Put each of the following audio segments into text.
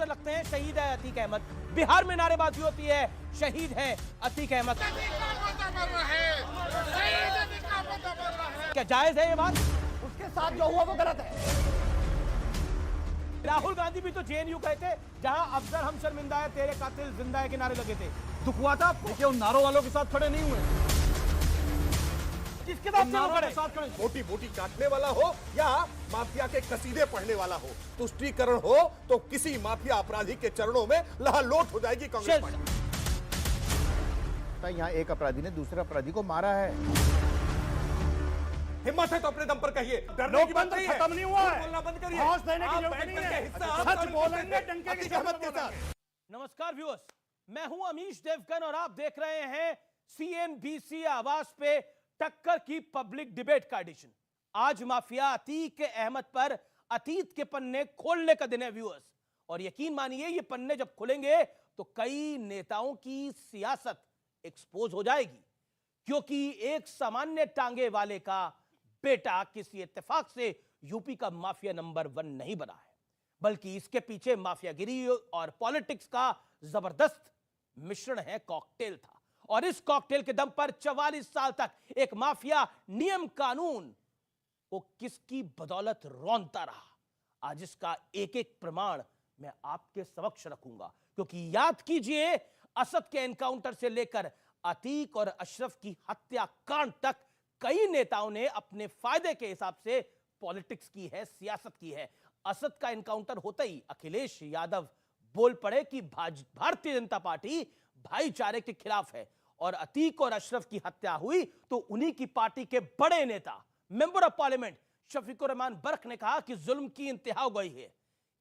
Poster लगते हैं शहीद है अतीक अहमद, बिहार में नारेबाजी होती है शहीद है अतीक अहमद। क्या जायज है ये बात? उसके साथ जो हुआ वो गलत है। राहुल गांधी भी तो जेएनयू गए थे जहां अफजल हम शर्मिंदा है तेरे कातिल जिंदा है के नारे लगे थे। दुख हुआ था आपको? देखिए उन नारों वालों के साथ खड़े नहीं हुए। किसके साथ खड़े? मोटी मोटी काटने वाला हो या माफिया के कसीदे पढ़ने वाला हो, तुष्टीकरण हो तो किसी माफिया अपराधी के चरणों में लहालोट हो जाएगी कांग्रेस पार्टी। यहाँ एक अपराधी ने दूसरे अपराधी को मारा है। हिम्मत है तो अपने दम पर कहिए, डरने की बात नहीं है। खत्म नहीं हुआ है, बोलना बंद करिए। हौस देने की आप जरूरत बैठ नहीं करके है। हिस्सा सच बोलेंगे डंके की अतीक अहमद के साथ। नमस्कार व्यूअर्स, मैं हूं अमीश देवगन और आप देख रहे हैं सीएनबीसी आवाज पे टक्कर की पब्लिक डिबेट का एडिशन। आज माफिया अतीक अहमद पर अतीत के पन्ने खोलने का दिन है व्यूअर्स, और यकीन मानिए ये पन्ने जब खुलेंगे तो कई नेताओं की सियासत एक्सपोज हो जाएगी, क्योंकि एक सामान्य टांगे वाले का बेटा किसी इत्तेफाक से यूपी का माफिया नंबर 1 नहीं बना है, बल्कि इसके पीछे माफियागिरी और पॉलिटिक्स का जबरदस्त मिश्रण है, कॉकटेल था। और इस कॉकटेल के दम पर 44 साल तक एक माफिया नियम कानून को किसकी बदौलत रौंदता रहा। आज इसका एक एक प्रमाण मैं आपके समक्ष रखूंगा, क्योंकि याद कीजिए असद के एनकाउंटर से लेकर अतीक और अशरफ की हत्या कांड तक कई नेताओं ने अपने फायदे के हिसाब से पॉलिटिक्स की है, सियासत की है। असद का एनकाउंटर होते ही अखिलेश यादव बोल पड़े कि भारतीय जनता पार्टी भाईचारे के खिलाफ है, और अतीक और अशरफ की हत्या हुई तो उन्हीं की पार्टी के बड़े नेता member of parliament Shafiqur Rahman Barq ने कहा कि जुल्म की इंतहा हो गई है।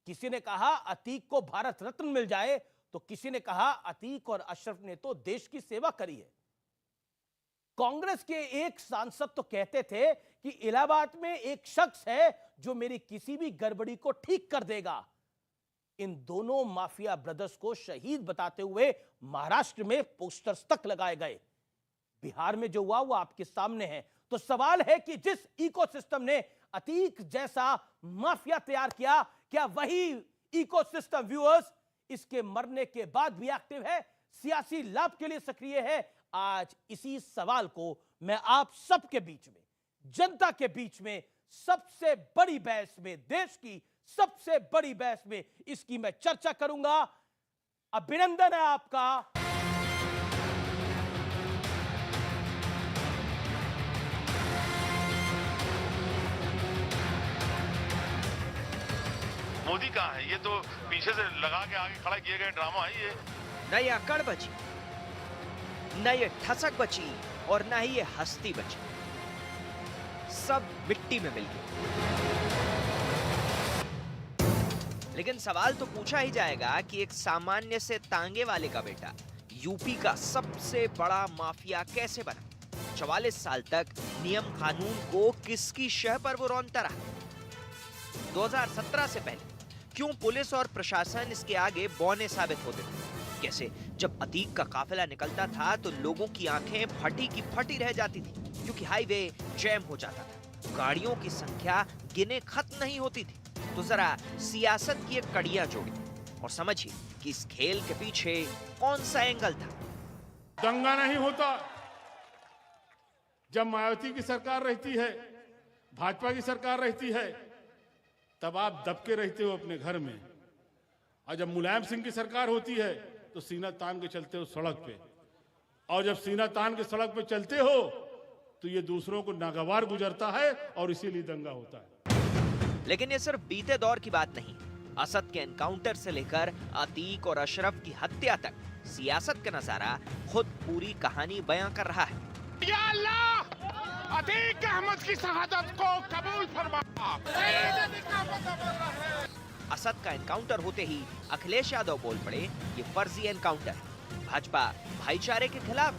किसी ने कहा अतीक को भारत रत्न मिल जाए, तो किसी ने कहा अतीक और अशरफ ने तो देश की सेवा करी है। कांग्रेस के एक सांसद तो कहते थे कि इलाहाबाद में एक शख्स है जो मेरी किसी भी गड़बड़ी को ठीक कर देगा। इन दोनों माफिया ब्रदर्स को शहीद बताते हुए महाराष्ट्र में पोस्टर्स तक लगाए गए। बिहार में जो हुआ वो आपके सामने है। तो सवाल है कि जिस इकोसिस्टम ने अतीक जैसा माफिया तैयार किया, क्या वही इकोसिस्टम व्यूअर्स इसके मरने के बाद भी एक्टिव है, सियासी लाभ के लिए सक्रिय है? आज इसी सवाल को मैं आप सबके बीच में, जनता के बीच में, सबसे बड़ी बहस में, देश की सबसे बड़ी बहस में इसकी मैं चर्चा करूंगा। अभिनंदन है आपका। मोदी कहाँ है? ये तो पीछे से लगा के आगे खड़ा किए गए ड्रामा है ये। न ये अकड़ बची, न ये ठसक बची, और न ही ये हस्ती बची। सब मिट्टी में मिल गए। लेकिन सवाल तो पूछा ही जाएगा कि एक सामान्य से तांगे वाले का बेटा यूपी का सबसे बड़ा माफिया कैसे बना? 44 साल तक नियम कानून को किसकी शह पर वो रौंदता रहा? 2017 से पहले क्यों पुलिस और प्रशासन इसके आगे बौने साबित होते थे? कैसे जब अतीक का काफिला निकलता था तो लोगों की आंखें फटी की फटी रह जाती थी, क्योंकि हाईवे जैम हो जाता था, गाड़ियों की संख्या गिने खत्म नहीं होती थी। तो जरा सियासत की एक कड़ियां जोड़ी और समझिए कि इस खेल के पीछे कौन सा एंगल था। दंगा नहीं होता जब मायावती की सरकार रहती है, भाजपा की सरकार रहती है, तब आप दबके रहते हो अपने घर में, और जब मुलायम सिंह की सरकार होती है तो सीना तान के चलते हो सड़क पे, और जब सीना तान के सड़क पे चलते हो तो ये दूसरों को नागवार गुजरता है और इसीलिए दंगा होता है। लेकिन ये सिर्फ बीते दौर की बात नहीं। असद के एनकाउंटर से लेकर अतीक और अशरफ की हत्या तक सियासत का नजारा खुद पूरी कहानी बयां कर रहा है। या अल्लाह, अतीक अहमद की शहादत को कबूल फरमा। असद का एनकाउंटर होते ही अखिलेश यादव बोल पड़े ये फर्जी एनकाउंटर, भाजपा भाईचारे के खिलाफ।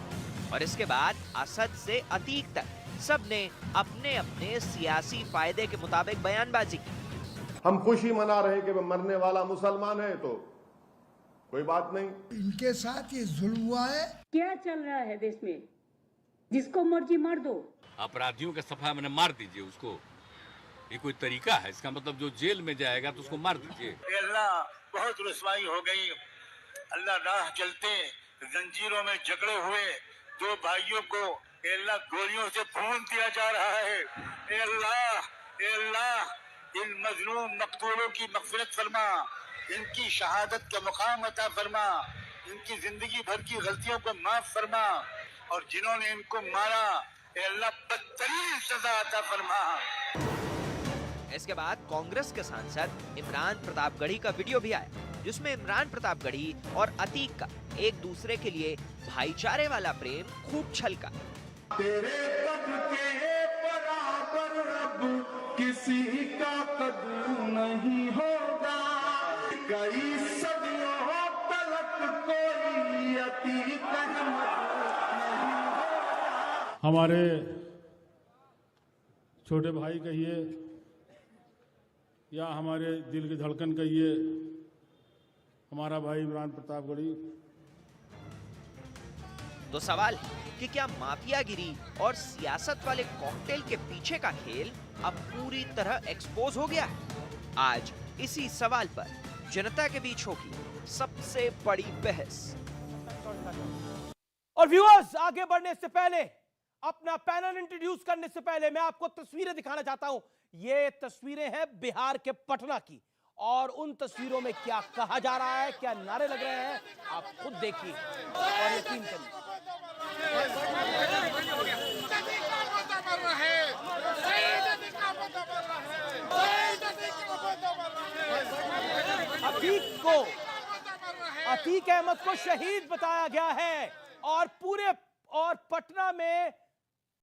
और इसके बाद असद से अतीक तक सबने अपने अपने सियासी फायदे के मुताबिक बयानबाजी की। हम खुशी मना रहे कि मरने वाला मुसलमान है तो कोई बात नहीं। इनके साथ ये जुल्म हुआ है। क्या चल रहा है देश में? जिसको मर्जी मार दो। अपराधियों के सफा मैंने मार दीजिए उसको, ये कोई तरीका है? इसका मतलब जो जेल में जाएगा तो उसको मार दीजिए। अल्लाह बहुत रुसवाई हो गई। अल्लाह राह चलते जंजीरों में जकड़े हुए दो भाइयों को ए अल्लाह गोलियों से भून दिया जा रहा है। ए अल्लाह इन मजलूम मकतूलों की मग़फ़िरत फरमा, इनकी शहादत का मुकाम अता फरमा, इनकी जिंदगी भर की गलतियों को माफ फरमा, और जिन्होंने इनको मारा ए अल्लाह बदतरीन सजा अता फरमा। इसके बाद कांग्रेस के सांसद इमरान प्रतापगढ़ी का वीडियो भी आया, जिसमें इमरान प्रतापगढ़ी और अतीक का एक दूसरे के लिए भाईचारे वाला प्रेम खूब छलका। तेरे कद के बराबर रब किसी का कद नहीं होगा, कई सदियों तलक कोई अतीक नहीं होगा। हमारे छोटे भाई कहिए या हमारे दिल की धड़कन कहिए, हमारा भाई इमरान प्रतापगढ़ी। तो सवाल है कि क्या माफियागिरी और सियासत वाले कॉकटेल के पीछे का खेल अब पूरी तरह एक्सपोज हो गया है? आज इसी सवाल पर जनता के बीच होगी सबसे बड़ी बहस। और व्यूअर्स, आगे बढ़ने से पहले, अपना पैनल इंट्रोड्यूस करने से पहले मैं आपको तस्वीरें दिखाना चाहता हूं। ये तस्वीरें हैं बिहार के पटना की, और उन तस्वीरों में क्या कहा जा रहा है, क्या नारे लग रहे हैं, आप खुद देखिए और यकीन करिए। अतीक अहमद को शहीद बताया गया है, और पटना में